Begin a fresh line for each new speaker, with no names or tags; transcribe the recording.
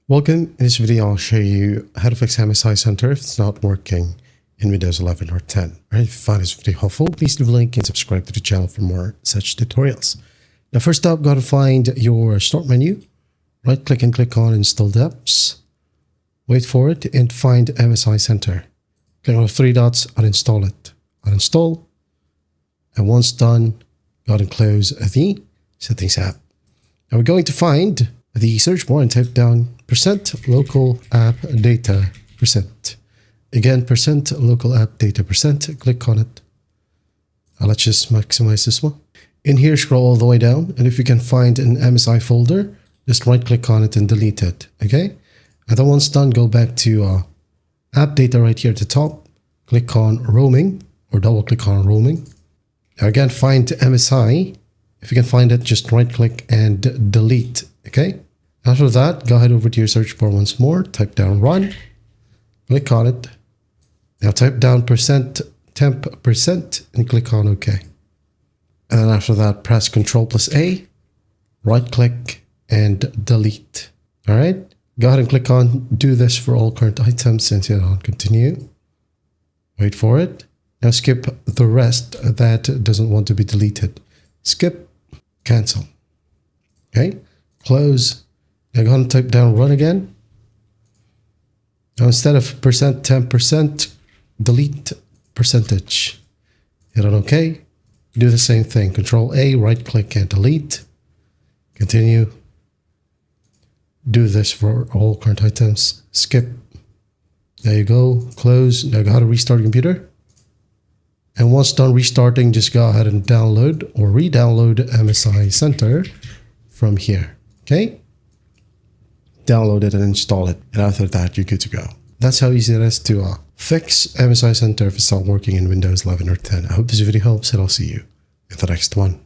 Welcome. In this video, I'll show you how to fix MSI Center if it's not working in Windows 11 or 10. Alright, if you find this video helpful, please leave a like and subscribe to the channel for more such tutorials. Now, first up, got to find your start menu. Right click and click on Install Apps. Wait for it and find MSI Center. Click on the three dots, uninstall it. Uninstall. And once done, go and close the Settings app. Now we're going to find the search bar and type down %local app data %. Again, %local app data %. Click on it. Let's just maximize this one. In here, scroll all the way down. And if you can find an MSI folder, just right click on it and delete it. Okay. And then once done, go back to app data right here at the top. Click on roaming or double click on roaming. Now again, find MSI. If you can find it, just right click and delete. Okay. After that, go ahead over to your search bar once more, type down run, click on it. Now type down %temp% and click on OK. And then after that, press Ctrl+A, right click and delete. All right. Go ahead and click on do this for all current items and hit on continue. Wait for it. Now skip the rest that doesn't want to be deleted. Skip, cancel. Okay. Close. Now go ahead and type down run again. Now instead of %temp%, delete %. Hit on OK. Do the same thing. Ctrl+A, right click and delete. Continue. Do this for all current items. Skip. There you go. Close. Now go ahead and restart your computer. And once done restarting, just go ahead and download or re-download MSI Center from here. Okay. Download it and install it. And after that, you're good to go. That's how easy it is to fix MSI Center if it's not working in Windows 11 or 10. I hope this video helps and I'll see you in the next one.